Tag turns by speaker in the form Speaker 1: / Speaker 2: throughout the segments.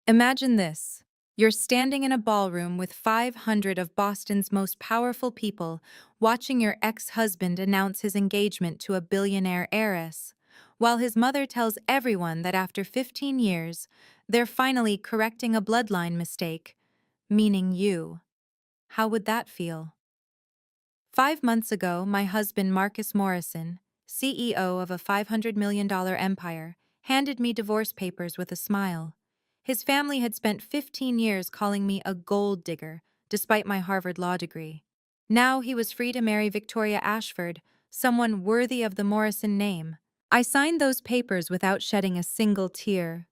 Speaker 1: Imagine this. You're standing in a ballroom with 500 of Boston's most powerful people, watching your ex-husband announce his engagement to a billionaire heiress, while his mother tells everyone that after 15 years, they're finally correcting a bloodline mistake, meaning you. How would that feel? 5 months ago, my husband Marcus Morrison, CEO of a $500 million empire, handed me divorce papers with a smile. His family had spent 15 years calling me a gold digger, despite my Harvard law degree. Now he was free to marry Victoria Ashford, someone worthy of the Morrison name. I signed those papers without shedding a single tear,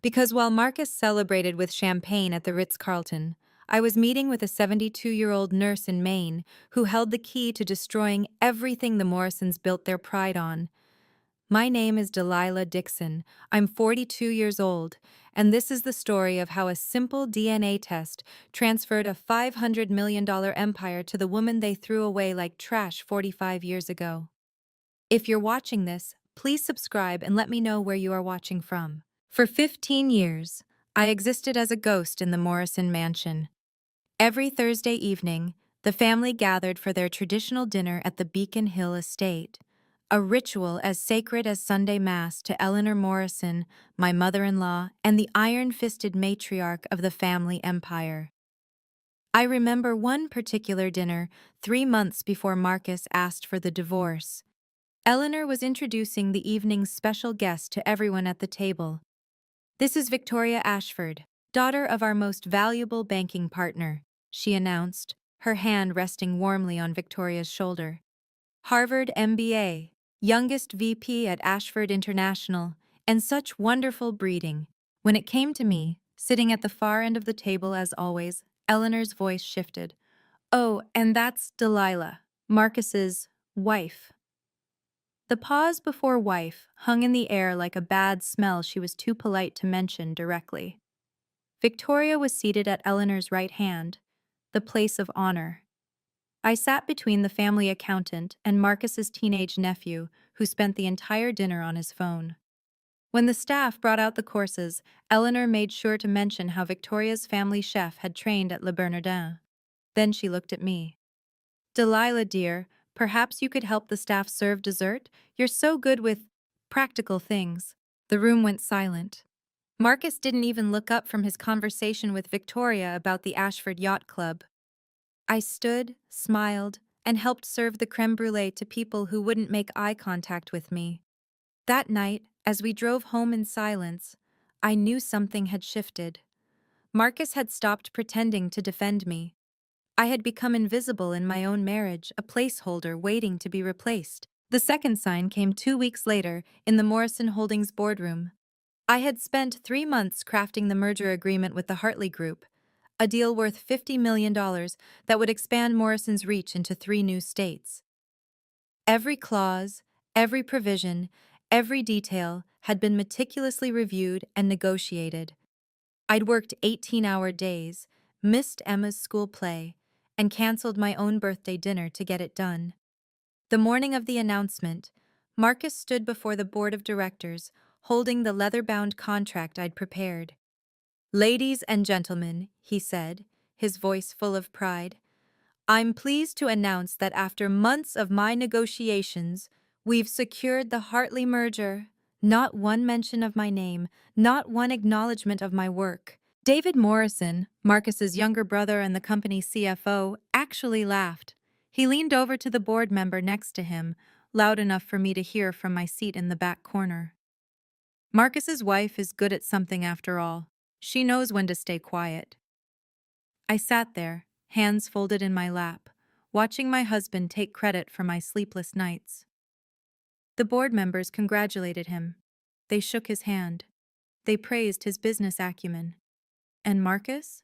Speaker 1: because while Marcus celebrated with champagne at the Ritz-Carlton, I was meeting with a 72-year-old nurse in Maine who held the key to destroying everything the Morrisons built their pride on. My name is Delilah Dixon. I'm 42 years old, and this is the story of how a simple DNA test transferred a $500 million empire to the woman they threw away like trash 45 years ago. If you're watching this, please subscribe and let me know where you are watching from. For 15 years, I existed as a ghost in the Morrison mansion. Every Thursday evening, the family gathered for their traditional dinner at the Beacon Hill estate, a ritual as sacred as Sunday Mass to Eleanor Morrison, my mother-in-law, and the iron-fisted matriarch of the family empire. I remember one particular dinner 3 months before Marcus asked for the divorce. Eleanor was introducing the evening's special guest to everyone at the table. "This is Victoria Ashford, daughter of our most valuable banking partner," she announced, her hand resting warmly on Victoria's shoulder. "Harvard MBA, youngest VP at Ashford International, and such wonderful breeding." When it came to me, sitting at the far end of the table as always, Eleanor's voice shifted. "Oh, and that's Delilah, Marcus's wife." The pause before wife hung in the air like a bad smell she was too polite to mention directly. Victoria was seated at Eleanor's right hand, the place of honor. I sat between the family accountant and Marcus's teenage nephew, who spent the entire dinner on his phone. When the staff brought out the courses, Eleanor made sure to mention how Victoria's family chef had trained at Le Bernardin. Then she looked at me. "Delilah, dear, perhaps you could help the staff serve dessert? You're so good with practical things." The room went silent. Marcus didn't even look up from his conversation with Victoria about the Ashford Yacht Club. I stood, smiled, and helped serve the creme brulee to people who wouldn't make eye contact with me. That night, as we drove home in silence, I knew something had shifted. Marcus had stopped pretending to defend me. I had become invisible in my own marriage, a placeholder waiting to be replaced. The second sign came 2 weeks later in the Morrison Holdings boardroom. I had spent 3 months crafting the merger agreement with the Hartley Group, a deal worth $50 million that would expand Morrison's reach into 3 new states. Every clause, every provision, every detail had been meticulously reviewed and negotiated. I'd worked 18-hour days, missed Emma's school play, and canceled my own birthday dinner to get it done. The morning of the announcement, Marcus stood before the board of directors, holding the leather-bound contract I'd prepared. "Ladies and gentlemen," he said, his voice full of pride, "I'm pleased to announce that after months of my negotiations, we've secured the Hartley merger. Not one mention of my name, not one acknowledgement of my work." David Morrison, Marcus's younger brother and the company's CFO, actually laughed. He leaned over to the board member next to him, loud enough for me to hear from my seat in the back corner. "Marcus's wife is good at something after all. She knows when to stay quiet." I sat there, hands folded in my lap, watching my husband take credit for my sleepless nights. The board members congratulated him. They shook his hand. They praised his business acumen. And Marcus?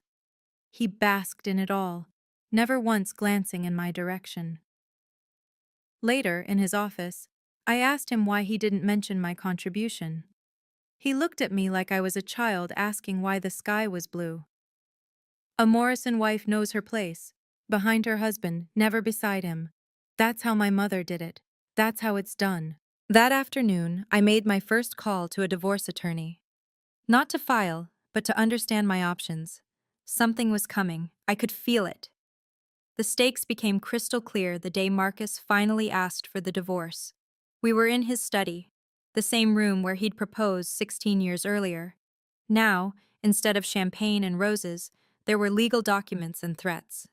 Speaker 1: He basked in it all, never once glancing in my direction. Later, in his office, I asked him why he didn't mention my contribution. He looked at me like I was a child asking why the sky was blue. "A Morrison wife knows her place, behind her husband, never beside him. That's how my mother did it. That's how it's done." That afternoon, I made my first call to a divorce attorney. Not to file, but to understand my options. Something was coming. I could feel it. The stakes became crystal clear the day Marcus finally asked for the divorce. We were in his study, the same room where he'd proposed 16 years earlier. Now, instead of champagne and roses, there were legal documents and threats.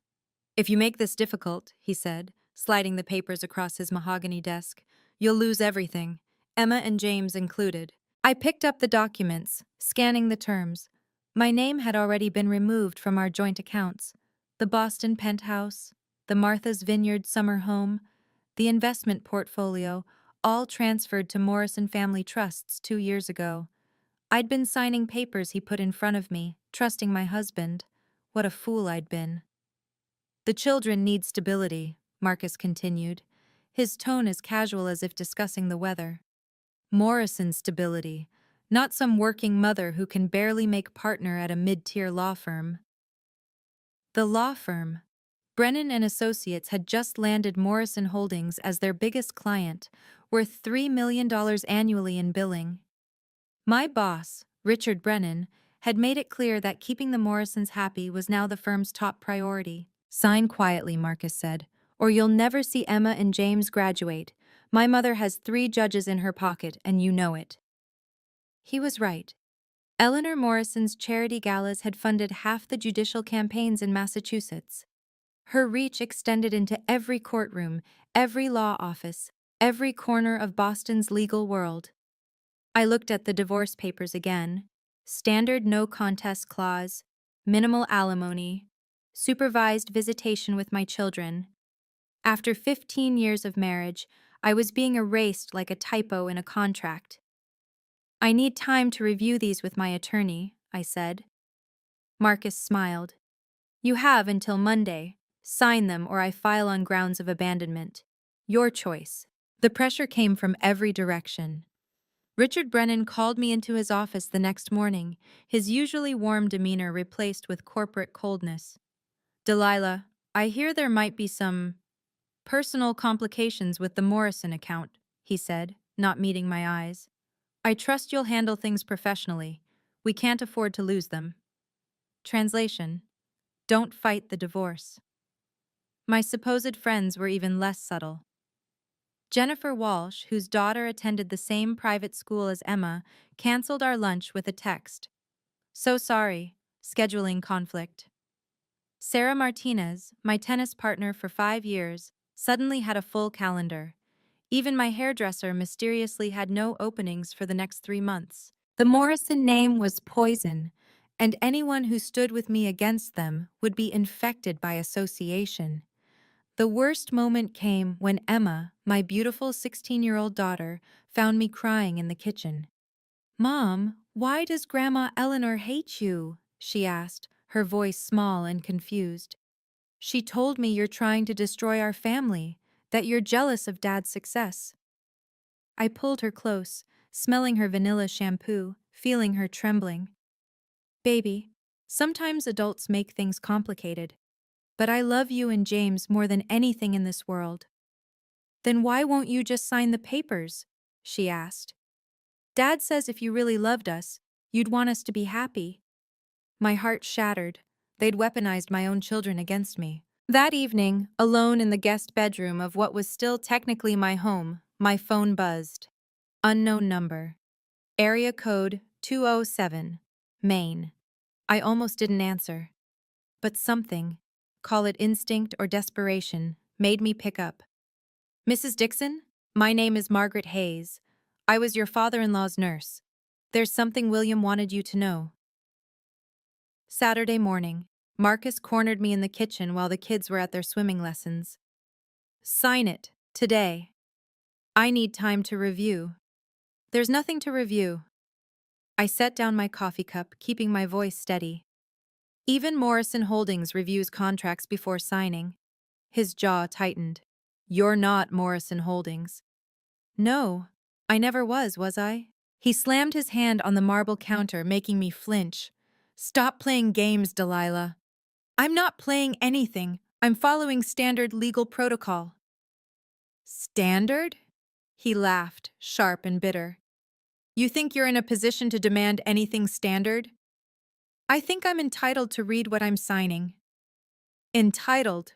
Speaker 1: "If you make this difficult," he said, sliding the papers across his mahogany desk, "you'll lose everything, Emma and James included." I picked up the documents, scanning the terms. My name had already been removed from our joint accounts. The Boston penthouse, the Martha's Vineyard summer home, the investment portfolio, all transferred to Morrison Family Trusts 2 years ago. I'd been signing papers he put in front of me, trusting my husband. What a fool I'd been. "The children need stability," Marcus continued, his tone as casual as if discussing the weather. "Morrison's stability, not some working mother who can barely make partner at a mid-tier law firm." The law firm. Brennan and Associates had just landed Morrison Holdings as their biggest client, worth $3 million annually in billing. My boss, Richard Brennan, had made it clear that keeping the Morrisons happy was now the firm's top priority. "Sign quietly," Marcus said, "or you'll never see Emma and James graduate. My mother has 3 judges in her pocket, and you know it." He was right. Eleanor Morrison's charity galas had funded half the judicial campaigns in Massachusetts. Her reach extended into every courtroom, every law office, every corner of Boston's legal world. I looked at the divorce papers again. Standard no contest clause, minimal alimony, supervised visitation with my children. After 15 years of marriage, I was being erased like a typo in a contract. "I need time to review these with my attorney," I said. Marcus smiled. "You have until Monday. Sign them or I file on grounds of abandonment. Your choice." The pressure came from every direction. Richard Brennan called me into his office the next morning, his usually warm demeanor replaced with corporate coldness. "Delilah, I hear there might be some personal complications with the Morrison account," he said, not meeting my eyes. "I trust you'll handle things professionally. We can't afford to lose them." Translation: Don't fight the divorce. My supposed friends were even less subtle. Jennifer Walsh, whose daughter attended the same private school as Emma, canceled our lunch with a text. "So sorry, scheduling conflict." Sarah Martinez, my tennis partner for 5 years, suddenly had a full calendar. Even my hairdresser mysteriously had no openings for the next 3 months. The Morrison name was poison, and anyone who stood with me against them would be infected by association. The worst moment came when Emma, my beautiful 16-year-old daughter, found me crying in the kitchen. "Mom, why does Grandma Eleanor hate you?" she asked, her voice small and confused. "She told me you're trying to destroy our family, that you're jealous of Dad's success." I pulled her close, smelling her vanilla shampoo, feeling her trembling. "Baby, sometimes adults make things complicated, but I love you and James more than anything in this world." "Then why won't you just sign the papers?" she asked. "Dad says if you really loved us, you'd want us to be happy." My heart shattered. They'd weaponized my own children against me. That evening, alone in the guest bedroom of what was still technically my home, my phone buzzed. Unknown number. Area code 207. Maine. I almost didn't answer. But something, call it instinct or desperation, made me pick up. "Mrs. Dixon, my name is Margaret Hayes. I was your father-in-law's nurse. There's something William wanted you to know." Saturday morning. Marcus cornered me in the kitchen while the kids were at their swimming lessons. "Sign it, today." "I need time to review." "There's nothing to review." I set down my coffee cup, keeping my voice steady. "Even Morrison Holdings reviews contracts before signing." His jaw tightened. "You're not Morrison Holdings." "No, I never was I?" He slammed his hand on the marble counter, making me flinch. "Stop playing games, Delilah." "I'm not playing anything. I'm following standard legal protocol." "Standard?" He laughed, sharp and bitter. "You think you're in a position to demand anything standard?" I think I'm entitled to read what I'm signing. Entitled.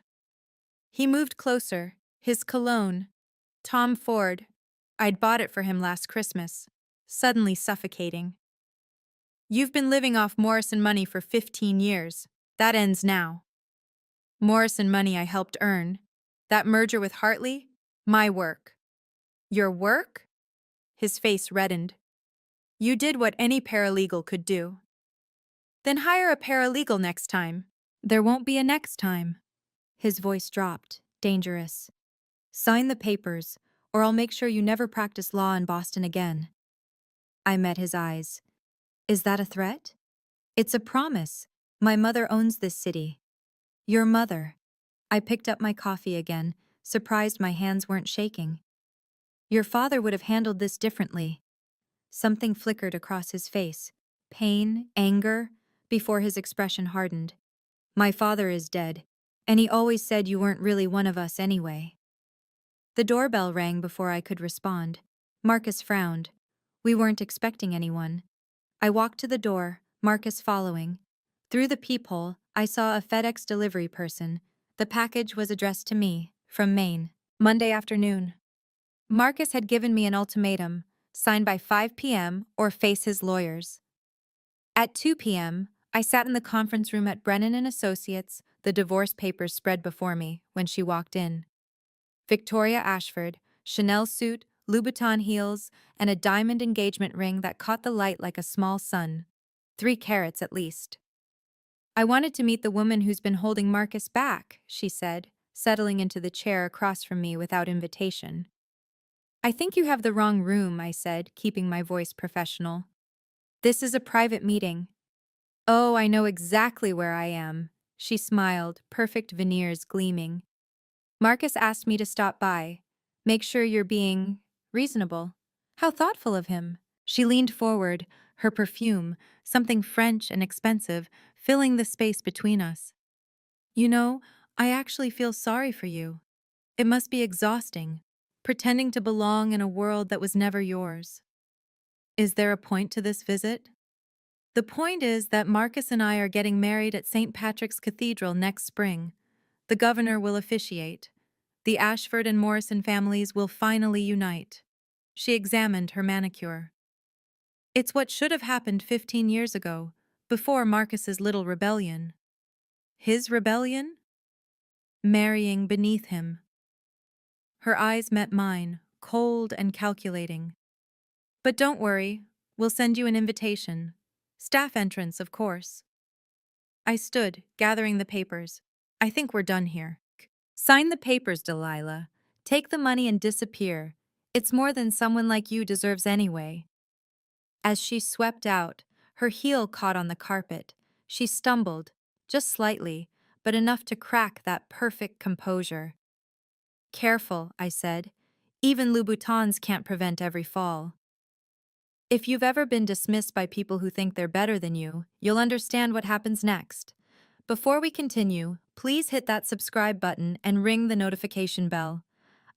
Speaker 1: He moved closer, his cologne. Tom Ford. I'd bought it for him last Christmas. Suddenly suffocating. You've been living off Morrison money for 15 years. That ends now. Morrison money I helped earn. That merger with Hartley? My work. Your work? His face reddened. You did what any paralegal could do. Then hire a paralegal next time. There won't be a next time. His voice dropped, dangerous. Sign the papers, or I'll make sure you never practice law in Boston again. I met his eyes. Is that a threat? It's a promise. My mother owns this city. Your mother. I picked up my coffee again, surprised my hands weren't shaking. Your father would have handled this differently. Something flickered across his face. Pain, anger, before his expression hardened. My father is dead, and he always said you weren't really one of us anyway. The doorbell rang before I could respond. Marcus frowned. We weren't expecting anyone. I walked to the door, Marcus following. Through the peephole, I saw a FedEx delivery person. The package was addressed to me, from Maine. Monday afternoon. Marcus had given me an ultimatum, sign by 5 p.m. or face his lawyers. At 2 p.m., I sat in the conference room at Brennan and Associates, the divorce papers spread before me, when she walked in. Victoria Ashford, Chanel suit, Louboutin heels, and a diamond engagement ring that caught the light like a small sun. 3 carats at least. I wanted to meet the woman who's been holding Marcus back, she said, settling into the chair across from me without invitation. I think you have the wrong room, I said, keeping my voice professional. This is a private meeting. Oh, I know exactly where I am. She smiled, perfect veneers gleaming. Marcus asked me to stop by. Make sure you're being reasonable. How thoughtful of him. She leaned forward, her perfume, something French and expensive, filling the space between us. You know, I actually feel sorry for you. It must be exhausting, pretending to belong in a world that was never yours. Is there a point to this visit? The point is that Marcus and I are getting married at St. Patrick's Cathedral next spring. The governor will officiate. The Ashford and Morrison families will finally unite. She examined her manicure. It's what should have happened 15 years ago, before Marcus's little rebellion. His rebellion? Marrying beneath him. Her eyes met mine, cold and calculating. But don't worry, we'll send you an invitation. Staff entrance, of course. I stood, gathering the papers. I think we're done here. Sign the papers, Delilah. Take the money and disappear. It's more than someone like you deserves anyway. As she swept out, her heel caught on the carpet. She stumbled, just slightly, but enough to crack that perfect composure. Careful, I said. Even Louboutins can't prevent every fall. If you've ever been dismissed by people who think they're better than you, you'll understand what happens next. Before we continue, please hit that subscribe button and ring the notification bell.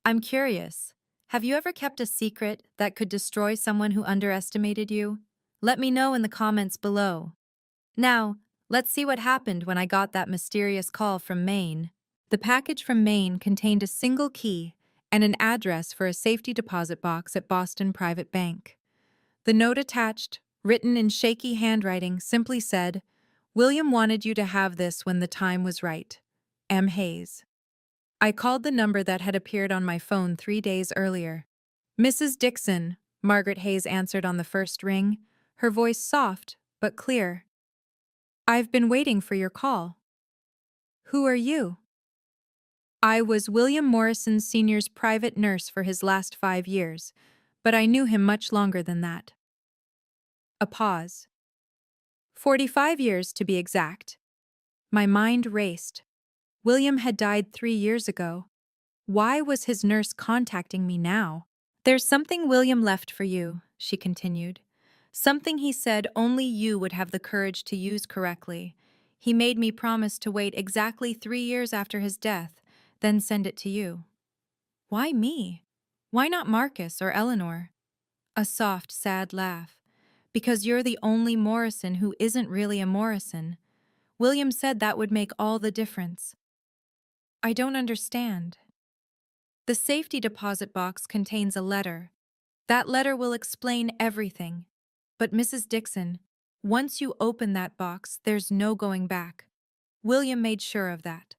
Speaker 1: I'm curious, have you ever kept a secret that could destroy someone who underestimated you? Let me know in the comments below. Now, let's see what happened when I got that mysterious call from Maine. The package from Maine contained a single key and an address for a safety deposit box at Boston Private Bank. The note attached, written in shaky handwriting, simply said, "William wanted you to have this when the time was right. M. Hayes." I called the number that had appeared on my phone 3 days earlier. "Mrs. Dixon," Margaret Hayes answered on the first ring, her voice soft but clear. "I've been waiting for your call." "Who are you?" I was William Morrison Sr.'s private nurse for his last 5 years, but I knew him much longer than that. A pause. 45 years, to be exact. My mind raced. William had died 3 years ago. Why was his nurse contacting me now? "There's something William left for you," she continued. "Something he said only you would have the courage to use correctly. He made me promise to wait exactly 3 years after his death, then send it to you." Why me? Why not Marcus or Eleanor? A soft, sad laugh. Because you're the only Morrison who isn't really a Morrison. William said that would make all the difference. I don't understand. The safety deposit box contains a letter. That letter will explain everything. But Mrs. Dixon, once you open that box, there's no going back. William made sure of that.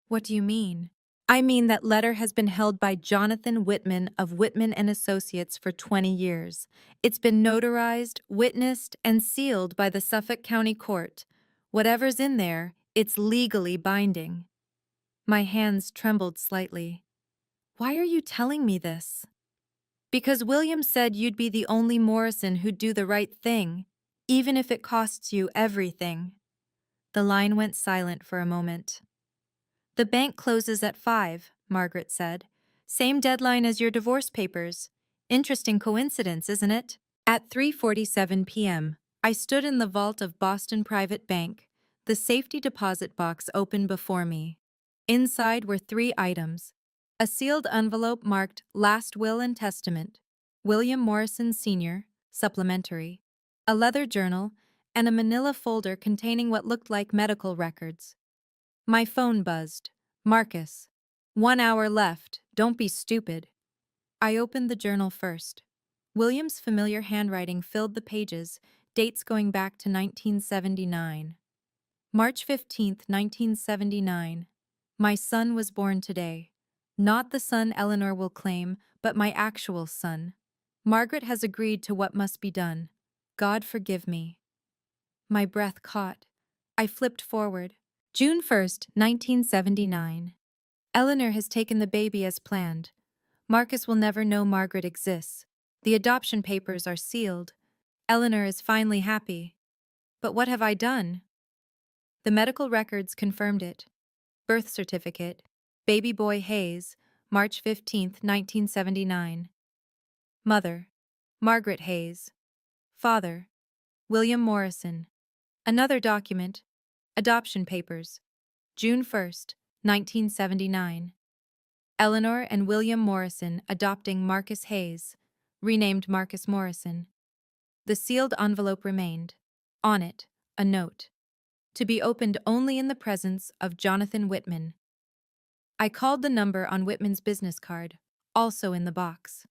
Speaker 1: What do you mean? I mean that letter has been held by Jonathan Whitman of Whitman and Associates for 20 years. It's been notarized, witnessed, and sealed by the Suffolk County Court. Whatever's in there, it's legally binding. My hands trembled slightly. Why are you telling me this? Because William said you'd be the only Morrison who'd do the right thing, even if it costs you everything. The line went silent for a moment. The bank closes at 5, Margaret said. Same deadline as your divorce papers. Interesting coincidence, isn't it? At 3:47 p.m., I stood in the vault of Boston Private Bank, the safety deposit box open before me. Inside were 3 items: a sealed envelope marked Last Will and Testament, William Morrison Sr., supplementary, a leather journal, and a manila folder containing what looked like medical records. My phone buzzed. Marcus. 1 hour left. Don't be stupid. I opened the journal first. William's familiar handwriting filled the pages, dates going back to 1979. March 15th, 1979. My son was born today. Not the son Eleanor will claim, but my actual son. Margaret has agreed to what must be done. God forgive me. My breath caught. I flipped forward. June 1st, 1979. Eleanor has taken the baby as planned. Marcus will never know Margaret exists. The adoption papers are sealed. Eleanor is finally happy. But what have I done? The medical records confirmed it. Birth certificate, baby boy Hayes, March 15th, 1979. Mother, Margaret Hayes. Father, William Morrison. Another document, adoption papers, June 1st, 1979. Eleanor and William Morrison adopting Marcus Hayes, renamed Marcus Morrison. The sealed envelope remained. On it, a note. To be opened only in the presence of Jonathan Whitman. I called the number on Whitman's business card, also in the box.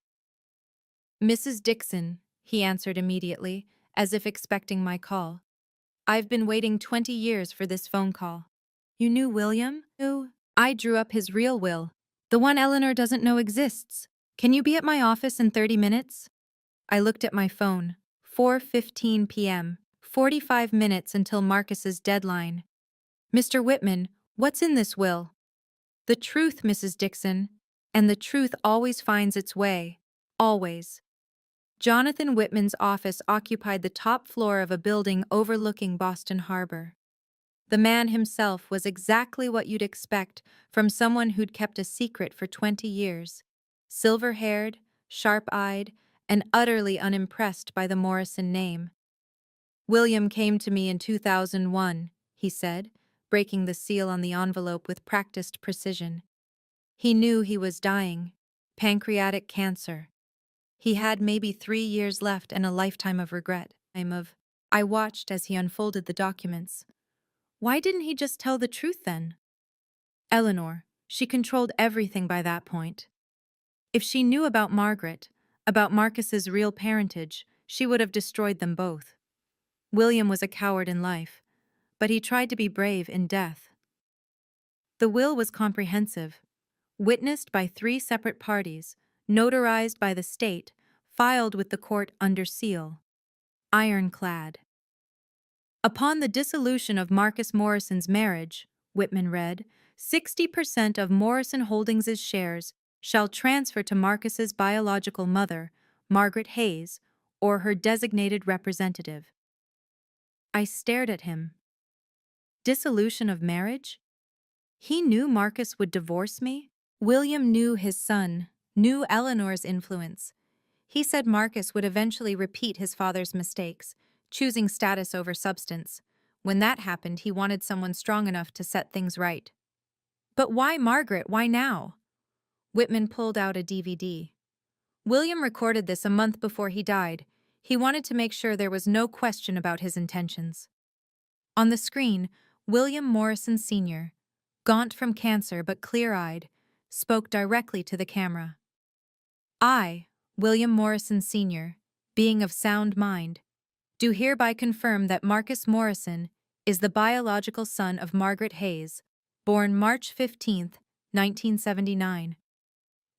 Speaker 1: Mrs. Dixon, he answered immediately, as if expecting my call. I've been waiting 20 years for this phone call. You knew William? Who? I drew up his real will. The one Eleanor doesn't know exists. Can you be at my office in 30 minutes? I looked at my phone. 4:15 p.m. 45 minutes until Marcus's deadline. Mr. Whitman, what's in this will? The truth, Mrs. Dixon. And the truth always finds its way. Always. Jonathan Whitman's office occupied the top floor of a building overlooking Boston Harbor. The man himself was exactly what you'd expect from someone who'd kept a secret for 20 years. Silver-haired, sharp-eyed, and utterly unimpressed by the Morrison name. William came to me in 2001, he said, breaking the seal on the envelope with practiced precision. He knew he was dying. Pancreatic cancer. He had maybe 3 years left and a lifetime of regret. I watched as he unfolded the documents. Why didn't he just tell the truth then? Eleanor, she controlled everything by that point. If she knew about Margaret, about Marcus's real parentage, she would have destroyed them both. William was a coward in life, but he tried to be brave in death. The will was comprehensive, witnessed by 3 separate parties, notarized by the state, filed with the court under seal. Ironclad. Upon the dissolution of Marcus Morrison's marriage, Whitman read, 60% of Morrison Holdings' shares shall transfer to Marcus's biological mother, Margaret Hayes, or her designated representative. I stared at him. Dissolution of marriage? He knew Marcus would divorce me? William knew his son, knew Eleanor's influence. He said Marcus would eventually repeat his father's mistakes, choosing status over substance. When that happened, he wanted someone strong enough to set things right. But why Margaret? Why now? Whitman pulled out a DVD. William recorded this a month before he died. He wanted to make sure there was no question about his intentions. On the screen, William Morrison Sr., gaunt from cancer but clear-eyed, spoke directly to the camera. I, William Morrison Sr., being of sound mind, do hereby confirm that Marcus Morrison is the biological son of Margaret Hayes, born March 15, 1979.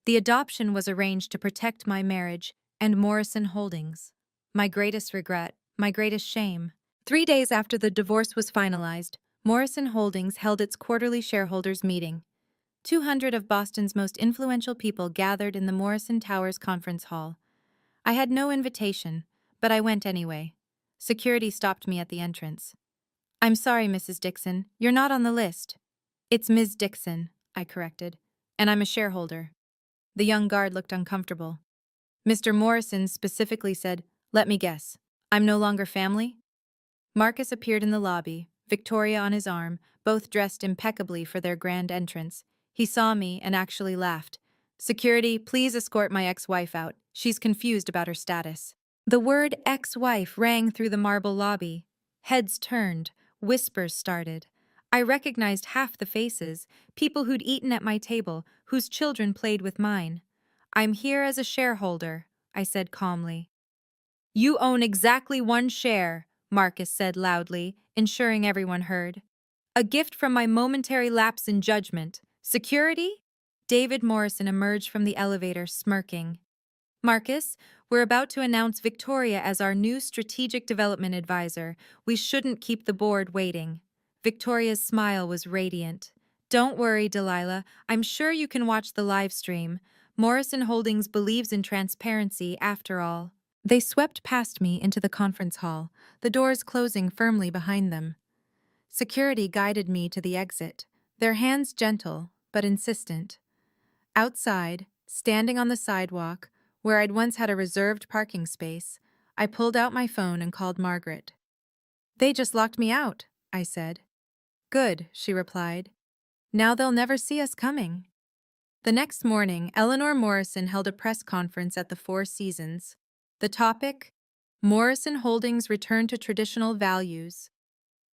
Speaker 1: The adoption was arranged to protect my marriage and Morrison Holdings. My greatest regret, my greatest shame. 3 days after the divorce was finalized, Morrison Holdings held its quarterly shareholders meeting. 200 of Boston's most influential people gathered in the Morrison Towers conference hall. I had no invitation, but I went anyway. Security stopped me at the entrance. "I'm sorry, Mrs. Dixon, you're not on the list." "It's Ms. Dixon," I corrected, "and I'm a shareholder." The young guard looked uncomfortable. Mr. Morrison specifically said, "Let me guess, I'm no longer family?" Marcus appeared in the lobby, Victoria on his arm, both dressed impeccably for their grand entrance. He saw me and actually laughed. "Security, please escort my ex-wife out. She's confused about her status." The word ex-wife rang through the marble lobby. Heads turned, whispers started. I recognized half the faces, people who'd eaten at my table, whose children played with mine. "I'm here as a shareholder," I said calmly. "You own exactly 1 share," Marcus said loudly, ensuring everyone heard. "A gift from my momentary lapse in judgment. Security?" David Morrison emerged from the elevator, smirking. "Marcus, we're about to announce Victoria as our new strategic development advisor. We shouldn't keep the board waiting." Victoria's smile was radiant. "Don't worry, Delilah. I'm sure you can watch the live stream. Morrison Holdings believes in transparency, after all." They swept past me into the conference hall, the doors closing firmly behind them. Security guided me to the exit, their hands gentle but insistent. Outside, standing on the sidewalk, where I'd once had a reserved parking space, I pulled out my phone and called Margaret. "They just locked me out," I said. "Good," she replied. "Now they'll never see us coming." The next morning, Eleanor Morrison held a press conference at the Four Seasons. The topic: Morrison Holdings' return to traditional values.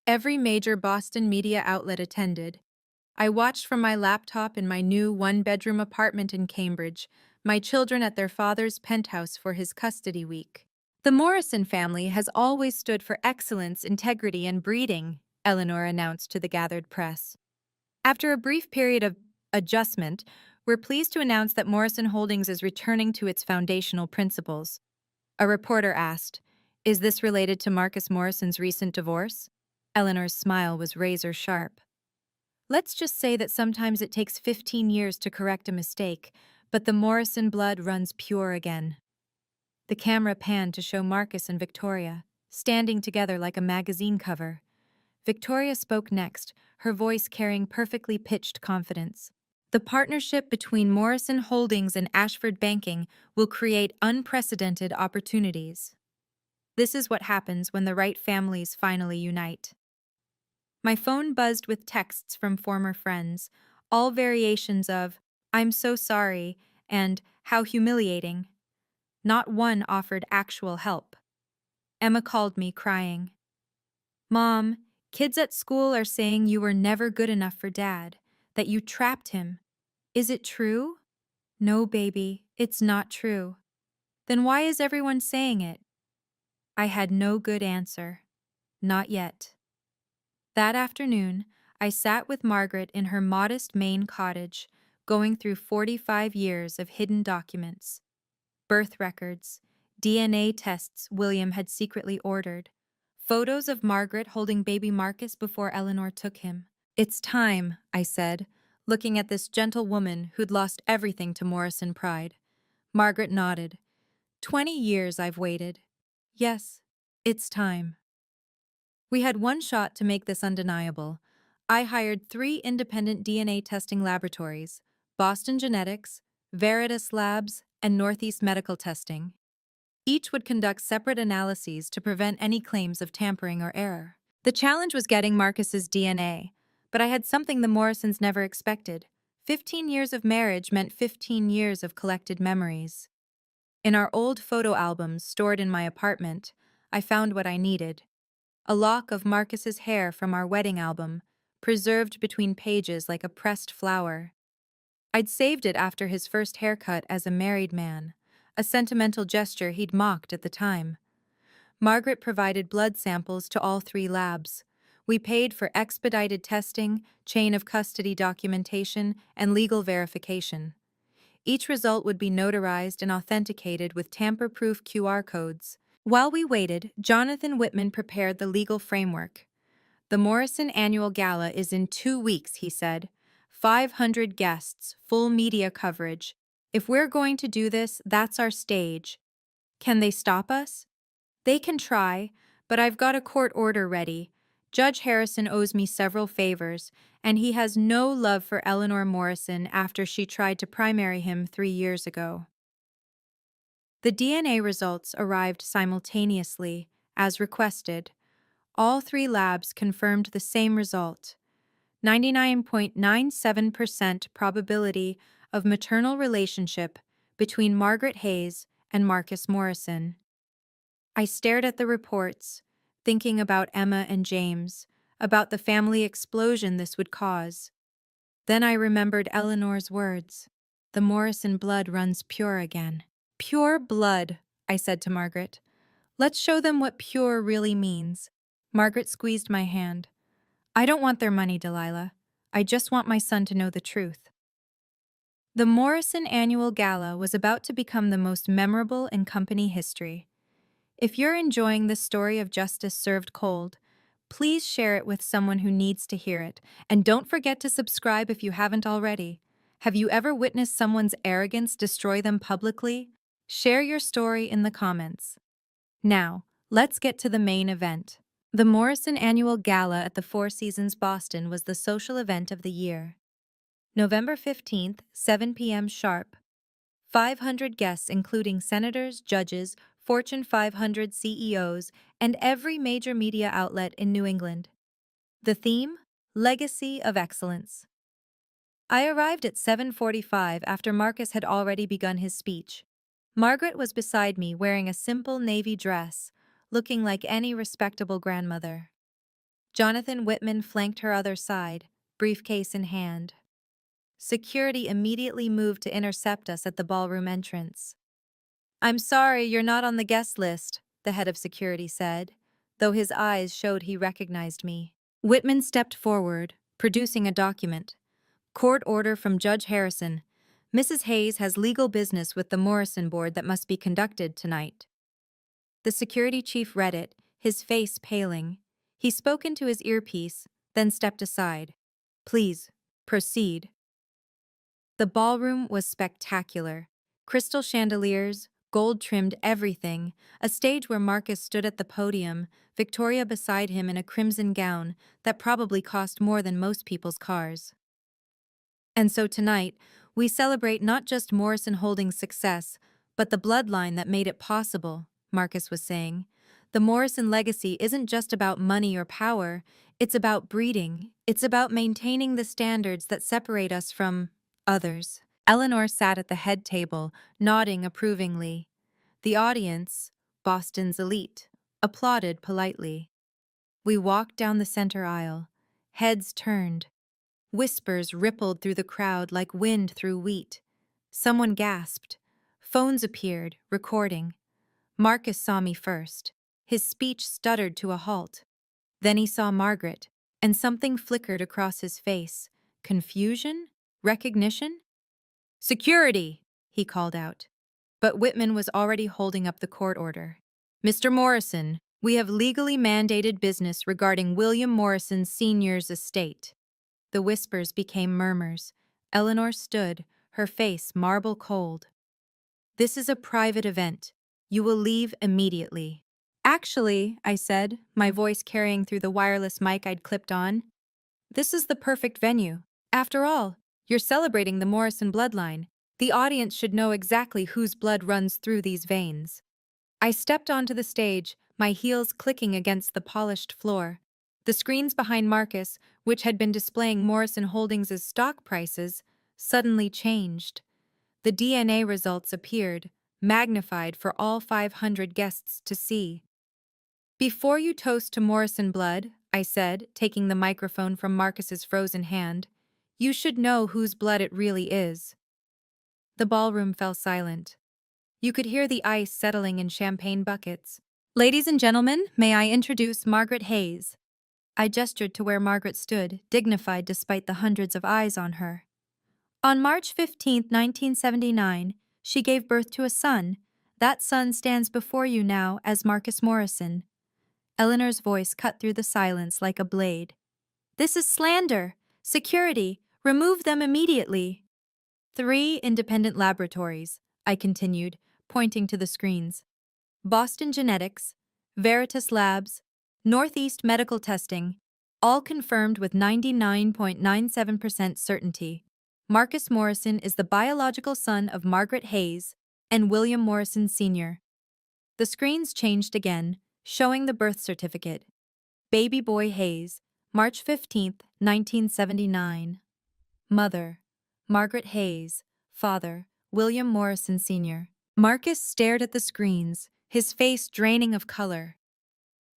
Speaker 1: Every major Boston media outlet attended. I watched from my laptop in my new one-bedroom apartment in Cambridge, my children at their father's penthouse for his custody week. "The Morrison family has always stood for excellence, integrity, and breeding," Eleanor announced to the gathered press. "After a brief period of adjustment, we're pleased to announce that Morrison Holdings is returning to its foundational principles." A reporter asked, "Is this related to Marcus Morrison's recent divorce?" Eleanor's smile was razor-sharp. "Let's just say that sometimes it takes 15 years to correct a mistake, but the Morrison blood runs pure again." The camera panned to show Marcus and Victoria, standing together like a magazine cover. Victoria spoke next, her voice carrying perfectly pitched confidence. "The partnership between Morrison Holdings and Ashford Banking will create unprecedented opportunities. This is what happens when the right families finally unite." My phone buzzed with texts from former friends, all variations of "I'm so sorry" and "How humiliating." Not one offered actual help. Emma called me, crying. "Mom, kids at school are saying you were never good enough for Dad, that you trapped him. Is it true?" "No, baby, it's not true." "Then why is everyone saying it?" I had no good answer. Not yet. That afternoon, I sat with Margaret in her modest Maine cottage, going through 45 years of hidden documents. Birth records, DNA tests William had secretly ordered, photos of Margaret holding baby Marcus before Eleanor took him. "It's time," I said, looking at this gentle woman who'd lost everything to Morrison pride. Margaret nodded. 20 years I've waited. Yes, it's time." We had one shot to make this undeniable. I hired 3 independent DNA testing laboratories: Boston Genetics, Veritas Labs, and Northeast Medical Testing. Each would conduct separate analyses to prevent any claims of tampering or error. The challenge was getting Marcus's DNA, but I had something the Morrisons never expected. 15 years of marriage meant 15 years of collected memories. In our old photo albums stored in my apartment, I found what I needed: a lock of Marcus's hair from our wedding album, preserved between pages like a pressed flower. I'd saved it after his first haircut as a married man, a sentimental gesture he'd mocked at the time. Margaret provided blood samples to all three labs. We paid for expedited testing, chain of custody documentation, and legal verification. Each result would be notarized and authenticated with tamper-proof QR codes. While we waited, Jonathan Whitman prepared the legal framework. The Morrison Annual Gala is in 2 weeks, he said. 500 guests, full media coverage. If we're going to do this, that's our stage. Can they stop us? They can try, but I've got a court order ready. Judge Harrison owes me several favors, and he has no love for Eleanor Morrison after she tried to primary him 3 years ago. The DNA results arrived simultaneously, as requested. All three labs confirmed the same result: 99.97% probability of maternal relationship between Margaret Hayes and Marcus Morrison. I stared at the reports, thinking about Emma and James, about the family explosion this would cause. Then I remembered Eleanor's words. The Morrison blood runs pure again. Pure blood, I said to Margaret. Let's show them what pure really means. Margaret squeezed my hand. I don't want their money, Delilah. I just want my son to know the truth. The Morrison Annual Gala was about to become the most memorable in company history. If you're enjoying this story of justice served cold, please share it with someone who needs to hear it, and don't forget to subscribe if you haven't already. Have you ever witnessed someone's arrogance destroy them publicly? Share your story in the comments. Now, let's get to the main event. The Morrison Annual Gala at the Four Seasons Boston was the social event of the year. November 15th, 7 p.m. sharp. 500 guests including senators, judges, Fortune 500 CEOs, and every major media outlet in New England. The theme? Legacy of Excellence. I arrived at 7:45 after Marcus had already begun his speech. Margaret was beside me wearing a simple navy dress, looking like any respectable grandmother. Jonathan Whitman flanked her other side, briefcase in hand. Security immediately moved to intercept us at the ballroom entrance. I'm sorry you're not on the guest list, the head of security said, though his eyes showed he recognized me. Whitman stepped forward, producing a document. Court order from Judge Harrison. Mrs. Hayes has legal business with the Morrison board that must be conducted tonight. The security chief read it, his face paling. He spoke into his earpiece, then stepped aside. Please, proceed. The ballroom was spectacular. Crystal chandeliers, gold-trimmed everything, a stage where Marcus stood at the podium, Victoria beside him in a crimson gown that probably cost more than most people's cars. And so tonight, we celebrate not just Morrison Holdings' success, but the bloodline that made it possible, Marcus was saying. The Morrison legacy isn't just about money or power, it's about breeding. It's about maintaining the standards that separate us from others. Eleanor sat at the head table, nodding approvingly. The audience, Boston's elite, applauded politely. We walked down the center aisle. Heads turned. Whispers rippled through the crowd like wind through wheat. Someone gasped. Phones appeared, recording. Marcus saw me first. His speech stuttered to a halt. Then he saw Margaret, and something flickered across his face. Confusion? Recognition? Security! He called out. But Whitman was already holding up the court order. Mr. Morrison, we have legally mandated business regarding William Morrison Sr.'s estate. The whispers became murmurs. Eleanor stood, her face marble cold. This is a private event. You will leave immediately. Actually, I said, my voice carrying through the wireless mic I'd clipped on, this is the perfect venue. After all, you're celebrating the Morrison bloodline. The audience should know exactly whose blood runs through these veins. I stepped onto the stage, my heels clicking against the polished floor. The screens behind Marcus, which had been displaying Morrison Holdings' stock prices, suddenly changed. The DNA results appeared, magnified for all 500 guests to see. "Before you toast to Morrison blood," I said, taking the microphone from Marcus's frozen hand, "you should know whose blood it really is." The ballroom fell silent. You could hear the ice settling in champagne buckets. "Ladies and gentlemen, may I introduce Margaret Hayes?" I gestured to where Margaret stood, dignified despite the hundreds of eyes on her. "On March 15, 1979, she gave birth to a son. That son stands before you now as Marcus Morrison." Eleanor's voice cut through the silence like a blade. "This is slander! Security! Remove them immediately!" "3 independent laboratories," I continued, pointing to the screens. "Boston Genetics, Veritas Labs, Northeast Medical Testing, all confirmed with 99.97% certainty. Marcus Morrison is the biological son of Margaret Hayes and William Morrison Sr." The screens changed again, showing the birth certificate. Baby boy Hayes, March 15, 1979. Mother, Margaret Hayes. Father, William Morrison Sr. Marcus stared at the screens, his face draining of color.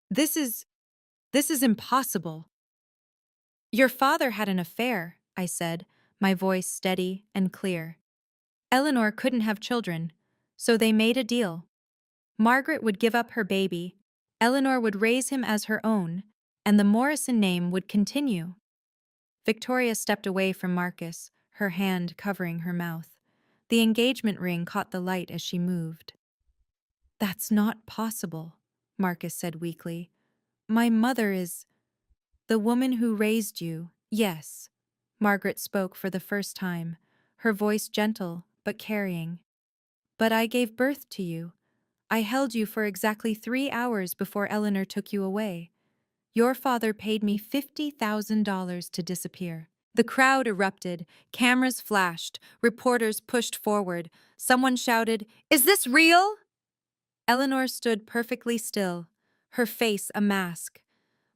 Speaker 1: This is impossible." "Your father had an affair," I said, my voice steady and clear. "Eleanor couldn't have children, so they made a deal. Margaret would give up her baby, Eleanor would raise him as her own, and the Morrison name would continue." Victoria stepped away from Marcus, her hand covering her mouth. The engagement ring caught the light as she moved. "That's not possible," Marcus said weakly. "My mother is—" "The woman who raised you, yes." Margaret spoke for the first time, her voice gentle but carrying. "But I gave birth to you. I held you for exactly 3 hours before Eleanor took you away. Your father paid me $50,000 to disappear." The crowd erupted, cameras flashed, reporters pushed forward. Someone shouted, "Is this real?" Eleanor stood perfectly still, her face a mask.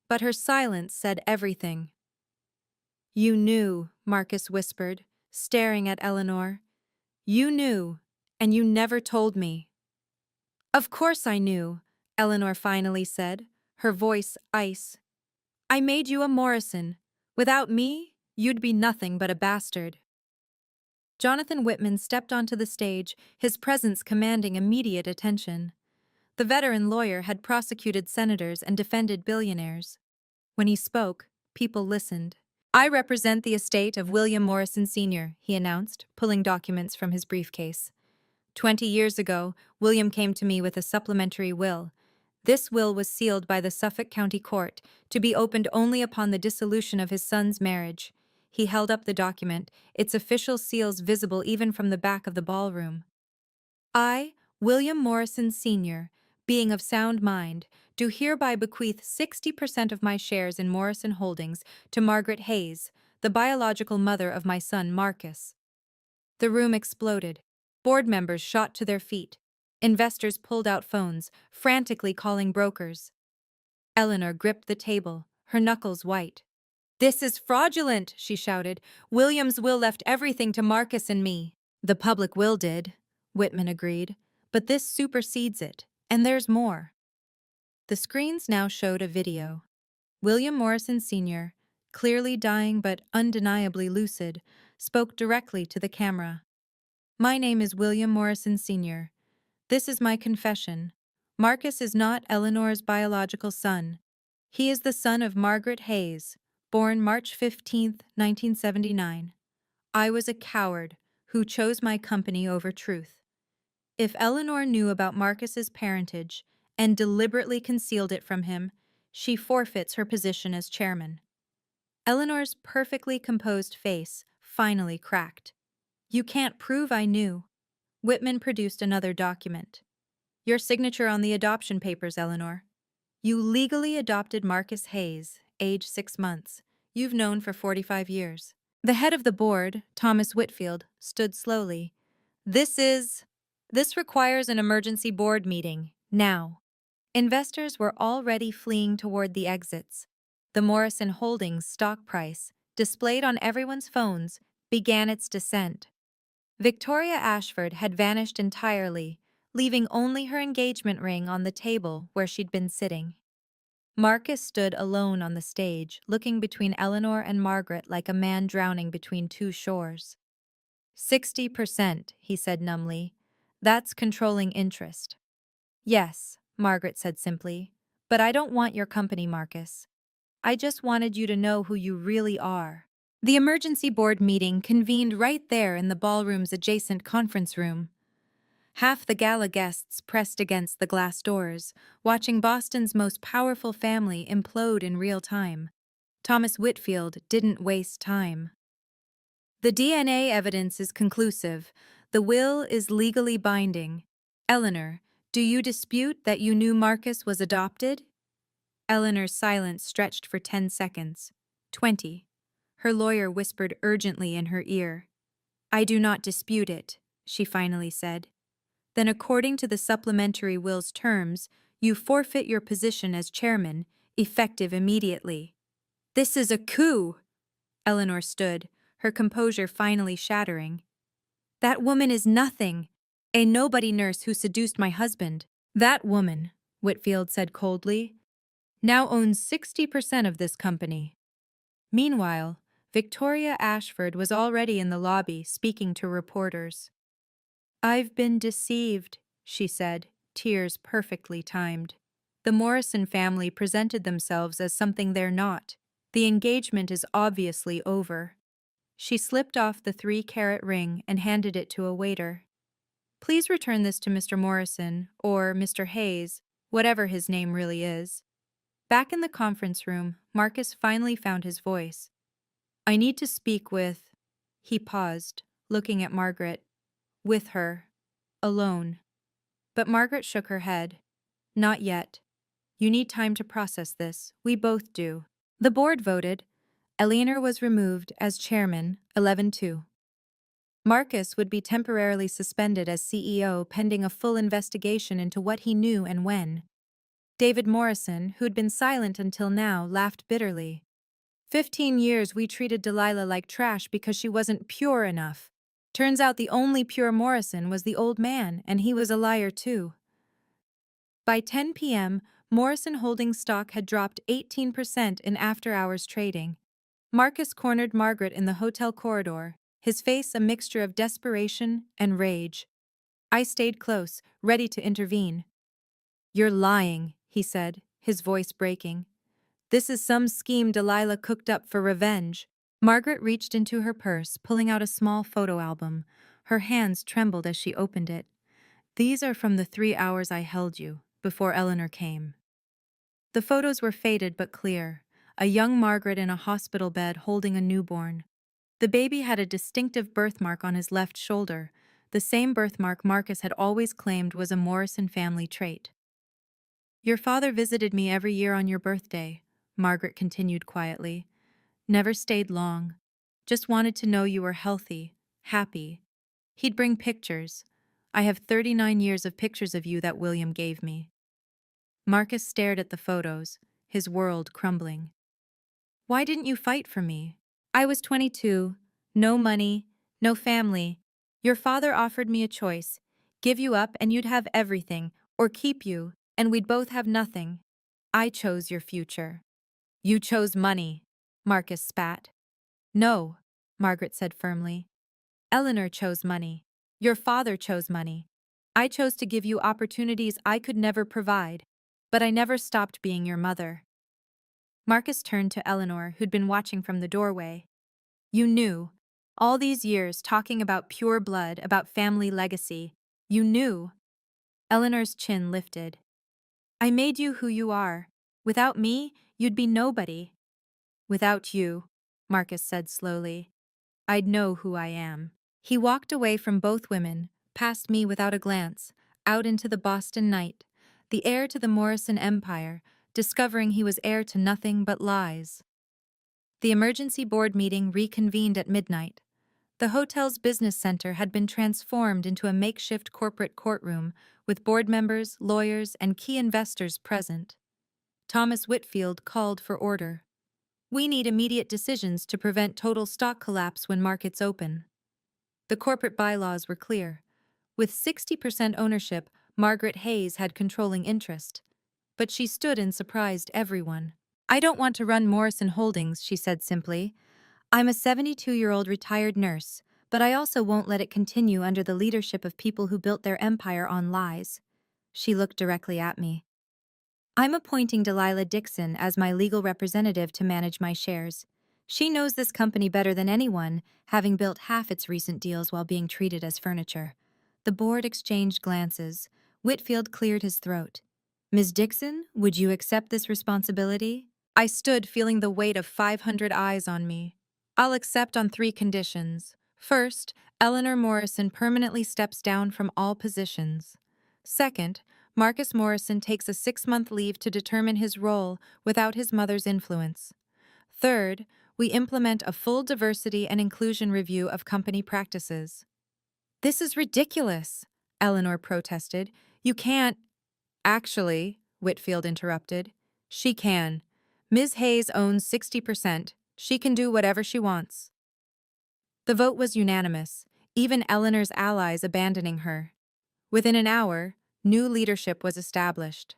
Speaker 1: But her silence said everything. "You knew," Marcus whispered, staring at Eleanor. "You knew, and you never told me." "Of course I knew," Eleanor finally said, her voice ice. "I made you a Morrison. Without me, you'd be nothing but a bastard." Jonathan Whitman stepped onto the stage, his presence commanding immediate attention. The veteran lawyer had prosecuted senators and defended billionaires. When he spoke, people listened. "I represent the estate of William Morrison Sr.," he announced, pulling documents from his briefcase. 20 years ago, William came to me with a supplementary will. This will was sealed by the Suffolk County Court, to be opened only upon the dissolution of his son's marriage. He held up the document, its official seals visible even from the back of the ballroom. "I, William Morrison Sr., being of sound mind, do hereby bequeath 60% of my shares in Morrison Holdings to Margaret Hayes, the biological mother of my son Marcus." The room exploded. Board members shot to their feet. Investors pulled out phones, frantically calling brokers. Eleanor gripped the table, her knuckles white. "This is fraudulent," she shouted. "William's will left everything to Marcus and me." "The public will did," Whitman agreed, "but this supersedes it, and there's more." The screens now showed a video. William Morrison Sr., clearly dying but undeniably lucid, spoke directly to the camera. "My name is William Morrison Sr. This is my confession. Marcus is not Eleanor's biological son. He is the son of Margaret Hayes, born March 15, 1979. I was a coward who chose my company over truth. If Eleanor knew about Marcus's parentage and deliberately concealed it from him, she forfeits her position as chairman." Eleanor's perfectly composed face finally cracked. "You can't prove I knew." Whitman produced another document. "Your signature on the adoption papers, Eleanor. You legally adopted Marcus Hayes, age 6 months. You've known for 45 years. The head of the board, Thomas Whitfield, stood slowly. This requires an emergency board meeting, now." Investors were already fleeing toward the exits. The Morrison Holdings stock price, displayed on everyone's phones, began its descent. Victoria Ashford had vanished entirely, leaving only her engagement ring on the table where she'd been sitting. Marcus stood alone on the stage, looking between Eleanor and Margaret like a man drowning between two shores. 60%, he said numbly. That's controlling interest. Yes, Margaret said simply. But I don't want your company, Marcus. I just wanted you to know who you really are. The emergency board meeting convened right there in the ballroom's adjacent conference room. Half the gala guests pressed against the glass doors, watching Boston's most powerful family implode in real time. Thomas Whitfield didn't waste time. The DNA evidence is conclusive. The will is legally binding. Eleanor, do you dispute that you knew Marcus was adopted? Eleanor's silence stretched for 10 seconds. 20. Her lawyer whispered urgently in her ear. I do not dispute it, she finally said. Then according to the supplementary will's terms, you forfeit your position as chairman, effective immediately. This is a coup! Eleanor stood, her composure finally shattering. That woman is nothing. A nobody nurse who seduced my husband. That woman, Whitfield said coldly, now owns 60% of this company. Meanwhile, Victoria Ashford was already in the lobby speaking to reporters. I've been deceived, she said, tears perfectly timed. The Morrison family presented themselves as something they're not. The engagement is obviously over. She slipped off the 3-carat ring and handed it to a waiter. Please return this to Mr. Morrison, or Mr. Hayes, whatever his name really is. Back in the conference room, Marcus finally found his voice. I need to speak with... He paused, looking at Margaret. With her. Alone. But Margaret shook her head. Not yet. You need time to process this. We both do. The board voted. Eleanor was removed as chairman, 11-2. Marcus would be temporarily suspended as CEO pending a full investigation into what he knew and when. David Morrison, who'd been silent until now, laughed bitterly. 15 years we treated Delilah like trash because she wasn't pure enough. Turns out the only pure Morrison was the old man, and he was a liar too. By 10 p.m., Morrison Holdings stock had dropped 18% in after-hours trading. Marcus cornered Margaret in the hotel corridor, his face a mixture of desperation and rage. I stayed close, ready to intervene. You're lying, he said, his voice breaking. This is some scheme Delilah cooked up for revenge. Margaret reached into her purse, pulling out a small photo album. Her hands trembled as she opened it. These are from the 3 hours I held you, before Eleanor came. The photos were faded but clear, a young Margaret in a hospital bed holding a newborn. The baby had a distinctive birthmark on his left shoulder, the same birthmark Marcus had always claimed was a Morrison family trait. Your father visited me every year on your birthday, Margaret continued quietly. Never stayed long. Just wanted to know you were healthy, happy. He'd bring pictures. I have 39 years of pictures of you that William gave me. Marcus stared at the photos, his world crumbling. Why didn't you fight for me? I was 22, no money, no family. Your father offered me a choice. Give you up and you'd have everything, or keep you, and we'd both have nothing. I chose your future. You chose money, Marcus spat. No, Margaret said firmly. Eleanor chose money. Your father chose money. I chose to give you opportunities I could never provide, but I never stopped being your mother. Marcus turned to Eleanor, who'd been watching from the doorway. You knew. All these years talking about pure blood, about family legacy. You knew. Eleanor's chin lifted. I made you who you are. Without me, you'd be nobody. Without you, Marcus said slowly, I'd know who I am. He walked away from both women, past me without a glance, out into the Boston night, the heir to the Morrison empire, discovering he was heir to nothing but lies. The emergency board meeting reconvened at midnight. The hotel's business center had been transformed into a makeshift corporate courtroom with board members, lawyers, and key investors present. Thomas Whitfield called for order. We need immediate decisions to prevent total stock collapse when markets open. The corporate bylaws were clear. With 60% ownership, Margaret Hayes had controlling interest, but she stood and surprised everyone. "I don't want to run Morrison Holdings," she said simply. "I'm a 72-year-old retired nurse, but I also won't let it continue under the leadership of people who built their empire on lies." She looked directly at me. "I'm appointing Delilah Dixon as my legal representative to manage my shares. She knows this company better than anyone, having built half its recent deals while being treated as furniture." The board exchanged glances. Whitfield cleared his throat. "Ms. Dixon, would you accept this responsibility?" I stood, feeling the weight of 500 eyes on me. "I'll accept on 3 conditions. First, Eleanor Morrison permanently steps down from all positions. Second, Marcus Morrison takes a 6-month leave to determine his role without his mother's influence. Third, we implement a full diversity and inclusion review of company practices." "This is ridiculous," Eleanor protested. "You can't—" "Actually," Whitfield interrupted, "she can. Ms. Hayes owns 60%. She can do whatever she wants." The vote was unanimous, even Eleanor's allies abandoning her. Within an hour, new leadership was established.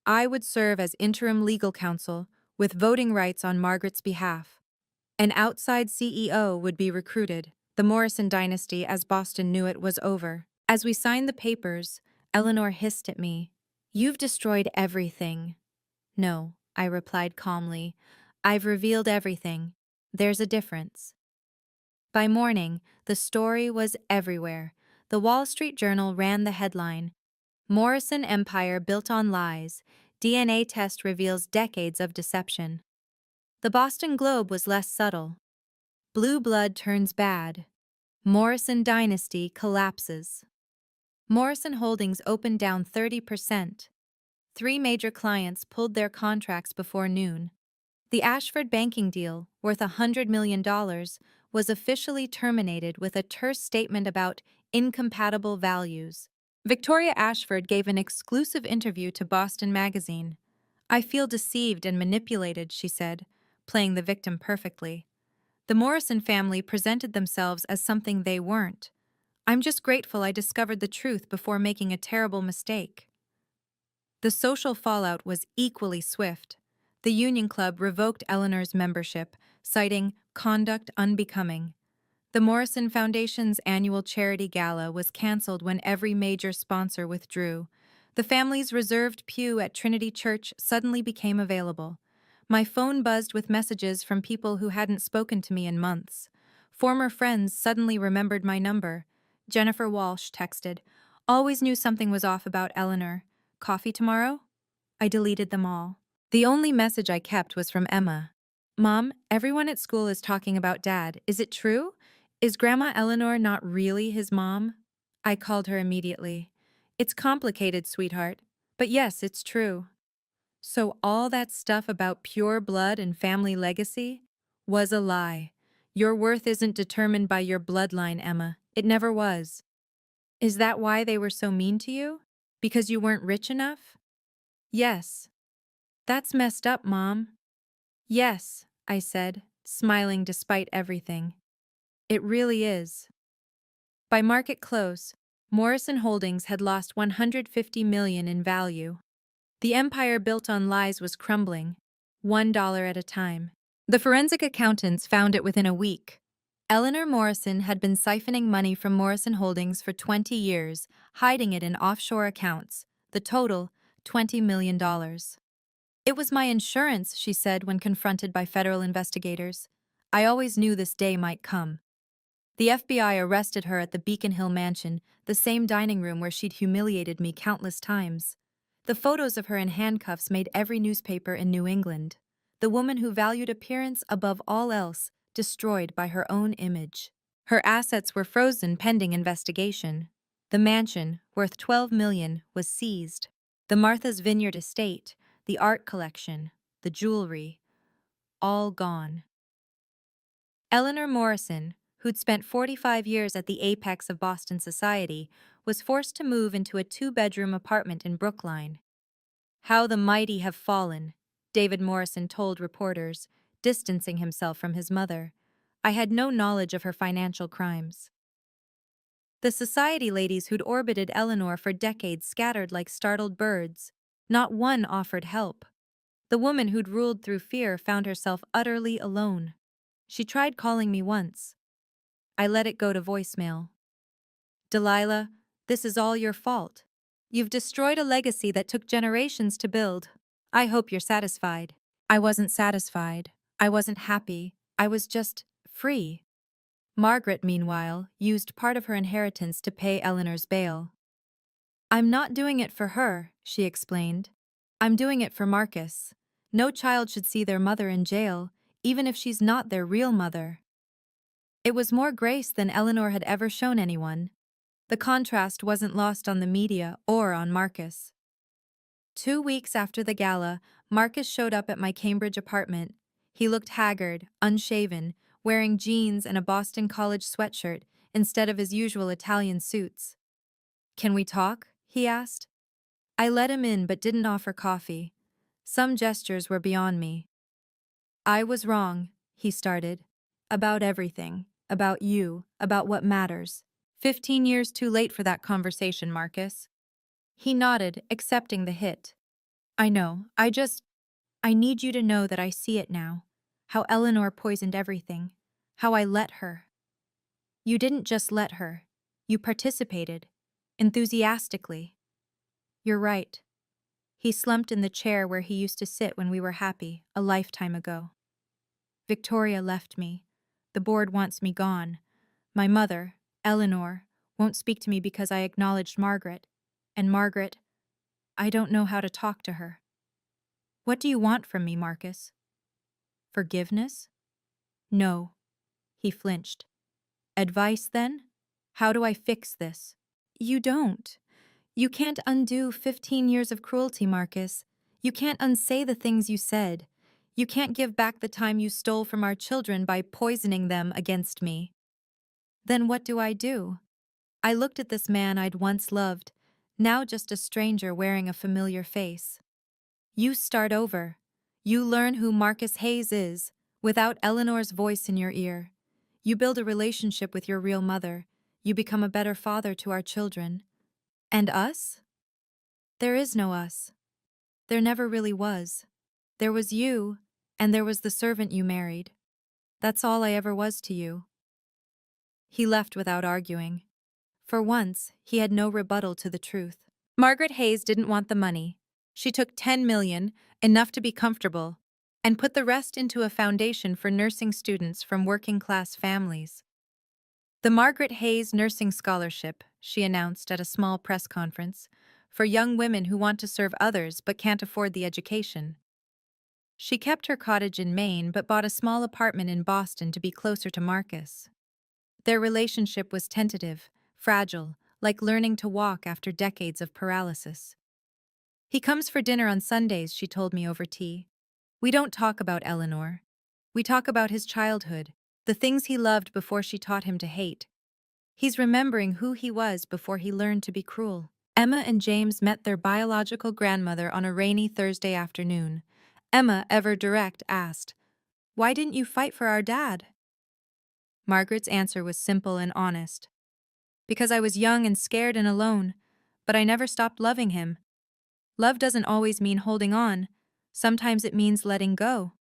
Speaker 1: I would serve as interim legal counsel, with voting rights on Margaret's behalf. An outside CEO would be recruited. The Morrison dynasty, as Boston knew it, was over. As we signed the papers, Eleanor hissed at me. "You've destroyed everything." "No," I replied calmly. "I've revealed everything. There's a difference." By morning, the story was everywhere. The Wall Street Journal ran the headline, "Morrison Empire Built on Lies. DNA Test Reveals Decades of Deception." The Boston Globe was less subtle. "Blue Blood Turns Bad. Morrison Dynasty Collapses." Morrison Holdings opened down 30%. 3 major clients pulled their contracts before noon. The Ashford banking deal, worth $100 million, was officially terminated with a terse statement about incompatible values. Victoria Ashford gave an exclusive interview to Boston Magazine. "I feel deceived and manipulated," she said, playing the victim perfectly. The Morrison family presented themselves as something they weren't. "I'm just grateful I discovered the truth before making a terrible mistake." The social fallout was equally swift. The Union Club revoked Eleanor's membership, citing conduct unbecoming. The Morrison Foundation's annual charity gala was canceled when every major sponsor withdrew. The family's reserved pew at Trinity Church suddenly became available. My phone buzzed with messages from people who hadn't spoken to me in months. Former friends suddenly remembered my number. Jennifer Walsh texted, "Always knew something was off about Eleanor. Coffee tomorrow?" I deleted them all. The only message I kept was from Emma. "Mom, everyone at school is talking about Dad. Is it true? Is Grandma Eleanor not really his mom?" I called her immediately. "It's complicated, sweetheart. But yes, it's true." So all that stuff about pure blood and family legacy was a lie. Your worth isn't determined by your bloodline, Emma. It never was. Is that why they were so mean to you? Because you weren't rich enough? Yes. That's messed up, Mom. Yes, I said, smiling despite everything. It really is. By market close, Morrison Holdings had lost $150 million in value. The empire built on lies was crumbling, $1 at a time. The forensic accountants found it within a week. Eleanor Morrison had been siphoning money from Morrison Holdings for 20 years, hiding it in offshore accounts. The total, $20 million. "It was my insurance," she said when confronted by federal investigators. "I always knew this day might come." The FBI arrested her at the Beacon Hill mansion, the same dining room where she'd humiliated me countless times. The photos of her in handcuffs made every newspaper in New England. The woman who valued appearance above all else, destroyed by her own image. Her assets were frozen pending investigation. The mansion, worth $12 million, was seized. The Martha's Vineyard estate, the art collection, the jewelry, all gone. Eleanor Morrison, who'd spent 45 years at the apex of Boston society, was forced to move into a 2-bedroom apartment in Brookline. "How the mighty have fallen," David Morrison told reporters, distancing himself from his mother. "I had no knowledge of her financial crimes." The society ladies who'd orbited Eleanor for decades scattered like startled birds. Not one offered help. The woman who'd ruled through fear found herself utterly alone. She tried calling me once. I let it go to voicemail. Delilah, this is all your fault. You've destroyed a legacy that took generations to build. I hope you're satisfied. I wasn't satisfied. I wasn't happy. I was just free. Margaret, meanwhile, used part of her inheritance to pay Eleanor's bail. I'm not doing it for her, she explained. I'm doing it for Marcus. No child should see their mother in jail, even if she's not their real mother. It was more grace than Eleanor had ever shown anyone. The contrast wasn't lost on the media or on Marcus. 2 weeks after the gala, Marcus showed up at my Cambridge apartment. He looked haggard, unshaven, wearing jeans and a Boston College sweatshirt instead of his usual Italian suits. Can we talk? He asked. I let him in but didn't offer coffee. Some gestures were beyond me. I was wrong, he started. About everything. About you. About what matters. 15 years too late for that conversation, Marcus. He nodded, accepting the hit. I know, I need you to know that I see it now. How Eleanor poisoned everything. How I let her. You didn't just let her. You participated. Enthusiastically. You're right. He slumped in the chair where he used to sit when we were happy, a lifetime ago. Victoria left me. The board wants me gone. My mother, Eleanor, won't speak to me because I acknowledged Margaret. And Margaret, I don't know how to talk to her. What do you want from me, Marcus? Forgiveness? No. He flinched. Advice, then? How do I fix this? You don't. You can't undo 15 years of cruelty, Marcus. You can't unsay the things you said. You can't give back the time you stole from our children by poisoning them against me. Then what do I do? I looked at this man I'd once loved, now just a stranger wearing a familiar face. You start over. You learn who Marcus Hayes is, without Eleanor's voice in your ear. You build a relationship with your real mother. You become a better father to our children. And us? There is no us. There never really was. There was you, and there was the servant you married. That's all I ever was to you. He left without arguing. For once, he had no rebuttal to the truth. Margaret Hayes didn't want the money. She took 10 million, enough to be comfortable, and put the rest into a foundation for nursing students from working-class families. The Margaret Hayes Nursing Scholarship, she announced at a small press conference, for young women who want to serve others but can't afford the education. She kept her cottage in Maine but bought a small apartment in Boston to be closer to Marcus. Their relationship was tentative, fragile, like learning to walk after decades of paralysis. He comes for dinner on Sundays, she told me over tea. We don't talk about Eleanor. We talk about his childhood, the things he loved before she taught him to hate. He's remembering who he was before he learned to be cruel. Emma and James met their biological grandmother on a rainy Thursday afternoon. Emma, ever direct, asked, "Why didn't you fight for our dad?" Margaret's answer was simple and honest. Because I was young and scared and alone, but I never stopped loving him. Love doesn't always mean holding on. Sometimes it means letting go.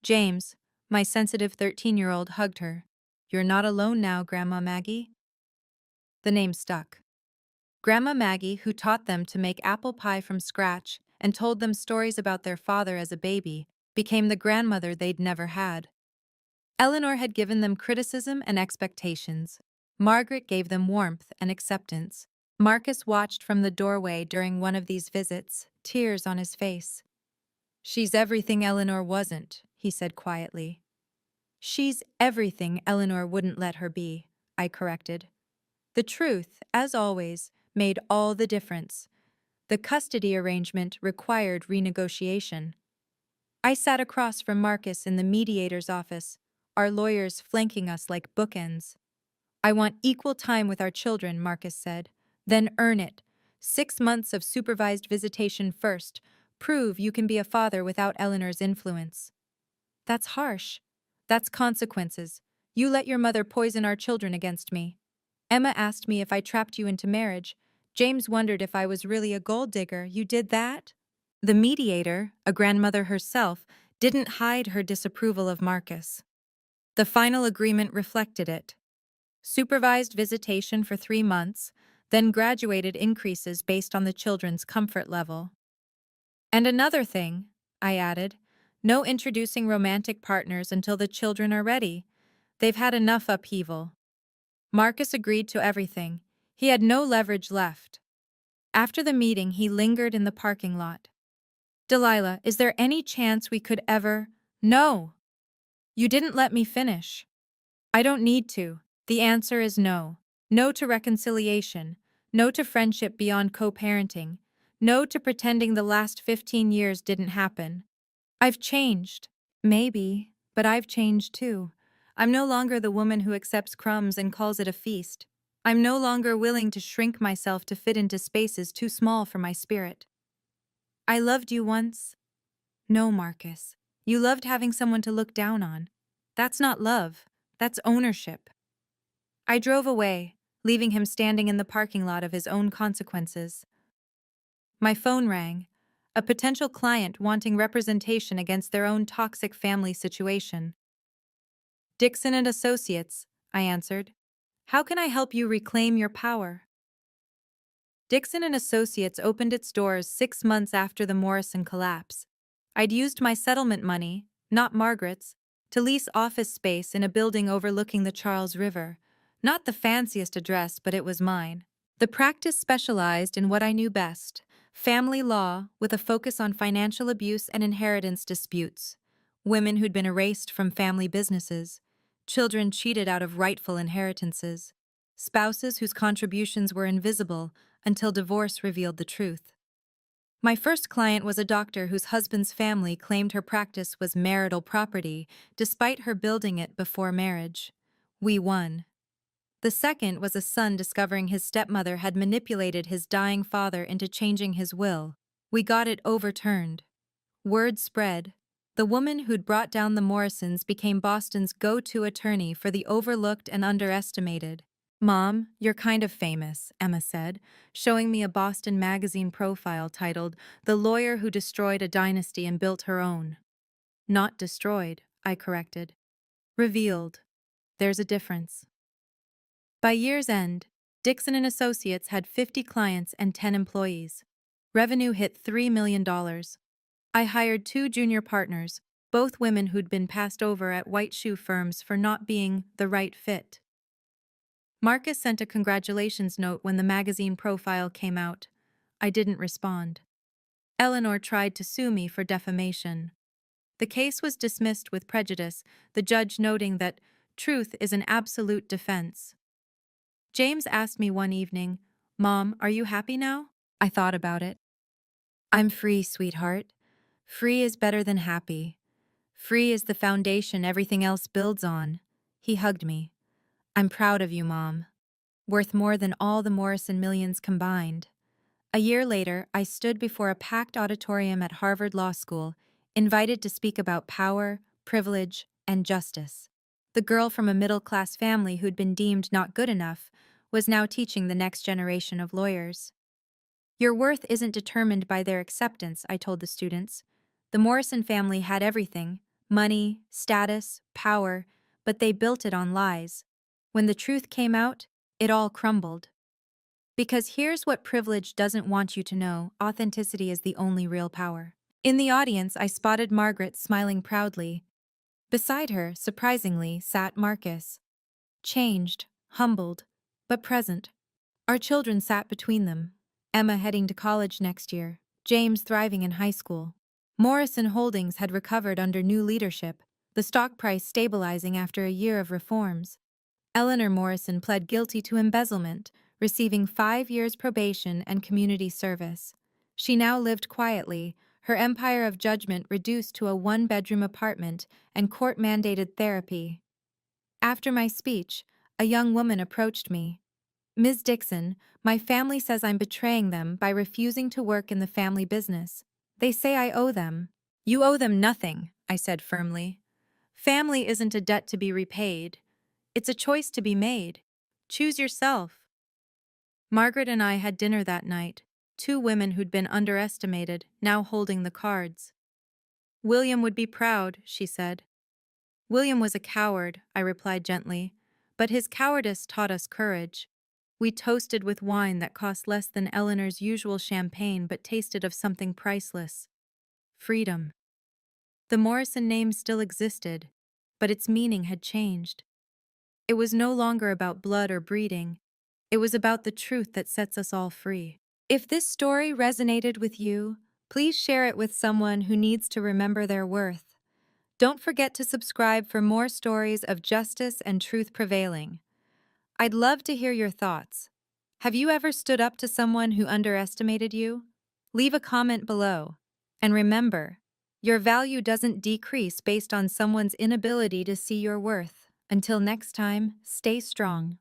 Speaker 1: James, my sensitive 13-year-old, hugged her. You're not alone now, Grandma Maggie. The name stuck. Grandma Maggie, who taught them to make apple pie from scratch and told them stories about their father as a baby, became the grandmother they'd never had. Eleanor had given them criticism and expectations. Margaret gave them warmth and acceptance. Marcus watched from the doorway during one of these visits, tears on his face. She's everything Eleanor wasn't, he said quietly. She's everything Eleanor wouldn't let her be, I corrected. The truth, as always, made all the difference. The custody arrangement required renegotiation. I sat across from Marcus in the mediator's office, our lawyers flanking us like bookends. I want equal time with our children, Marcus said. Then earn it. 6 months of supervised visitation first. Prove you can be a father without Eleanor's influence. That's harsh. That's consequences. You let your mother poison our children against me. Emma asked me if I trapped you into marriage. James wondered if I was really a gold digger. You did that? The mediator, a grandmother herself, didn't hide her disapproval of Marcus. The final agreement reflected it. Supervised visitation for 3 months, then graduated increases based on the children's comfort level. And another thing, I added, no introducing romantic partners until the children are ready. They've had enough upheaval. Marcus agreed to everything. He had no leverage left. After the meeting, he lingered in the parking lot. Delilah, is there any chance we could ever— No! You didn't let me finish. I don't need to. The answer is no. No to reconciliation. No to friendship beyond co-parenting. No to pretending the last 15 years didn't happen. I've changed. Maybe, but I've changed too. I'm no longer the woman who accepts crumbs and calls it a feast. I'm no longer willing to shrink myself to fit into spaces too small for my spirit. I loved you once. No, Marcus. You loved having someone to look down on. That's not love. That's ownership. I drove away, leaving him standing in the parking lot of his own consequences. My phone rang. A potential client wanting representation against their own toxic family situation. Dixon and Associates, I answered. How can I help you reclaim your power? Dixon and Associates opened its doors 6 months after the Morrison collapse. I'd used my settlement money, not Margaret's, to lease office space in a building overlooking the Charles River. Not the fanciest address, but it was mine. The practice specialized in what I knew best: family law with a focus on financial abuse and inheritance disputes, women who'd been erased from family businesses, children cheated out of rightful inheritances, spouses whose contributions were invisible until divorce revealed the truth. My first client was a doctor whose husband's family claimed her practice was marital property, despite her building it before marriage. We won. The second was a son discovering his stepmother had manipulated his dying father into changing his will. We got it overturned. Word spread. The woman who'd brought down the Morrisons became Boston's go-to attorney for the overlooked and underestimated. Mom, you're kind of famous, Emma said, showing me a Boston magazine profile titled "The Lawyer Who Destroyed a Dynasty and Built Her Own." Not destroyed, I corrected. Revealed. There's a difference. By year's end, Dixon and Associates had 50 clients and 10 employees. Revenue hit $3 million. I hired 2 junior partners, both women who'd been passed over at white shoe firms for not being the right fit. Marcus sent a congratulations note when the magazine profile came out. I didn't respond. Eleanor tried to sue me for defamation. The case was dismissed with prejudice, the judge noting that truth is an absolute defense. James asked me one evening, "Mom, are you happy now?" I thought about it. I'm free, sweetheart. Free is better than happy. Free is the foundation everything else builds on. He hugged me. I'm proud of you, Mom. Worth more than all the Morrison millions combined. A year later, I stood before a packed auditorium at Harvard Law School, invited to speak about power, privilege, and justice. The girl from a middle-class family who'd been deemed not good enough was now teaching the next generation of lawyers. Your worth isn't determined by their acceptance, I told the students. The Morrison family had everything: money, status, power, but they built it on lies. When the truth came out, it all crumbled. Because here's what privilege doesn't want you to know: authenticity is the only real power. In the audience, I spotted Margaret smiling proudly. Beside her, surprisingly, sat Marcus. Changed, humbled, but present. Our children sat between them. Emma heading to college next year, James thriving in high school. Morrison Holdings had recovered under new leadership, the stock price stabilizing after a year of reforms. Eleanor Morrison pled guilty to embezzlement, receiving 5 years probation and community service. She now lived quietly, her empire of judgment reduced to a 1-bedroom apartment and court-mandated therapy. After my speech, a young woman approached me. "Ms. Dixon, my family says I'm betraying them by refusing to work in the family business. They say I owe them." "You owe them nothing," I said firmly. "Family isn't a debt to be repaid. It's a choice to be made. Choose yourself. Margaret and I had dinner that night, two women who'd been underestimated, now holding the cards. William would be proud, she said. William was a coward, I replied gently, but his cowardice taught us courage. We toasted with wine that cost less than Eleanor's usual champagne but tasted of something priceless. Freedom. The Morrison name still existed, but its meaning had changed. It was no longer about blood or breeding. It was about the truth that sets us all free. If this story resonated with you, please share it with someone who needs to remember their worth. Don't forget to subscribe for more stories of justice and truth prevailing. I'd love to hear your thoughts. Have you ever stood up to someone who underestimated you? Leave a comment below. And remember, your value doesn't decrease based on someone's inability to see your worth. Until next time, stay strong.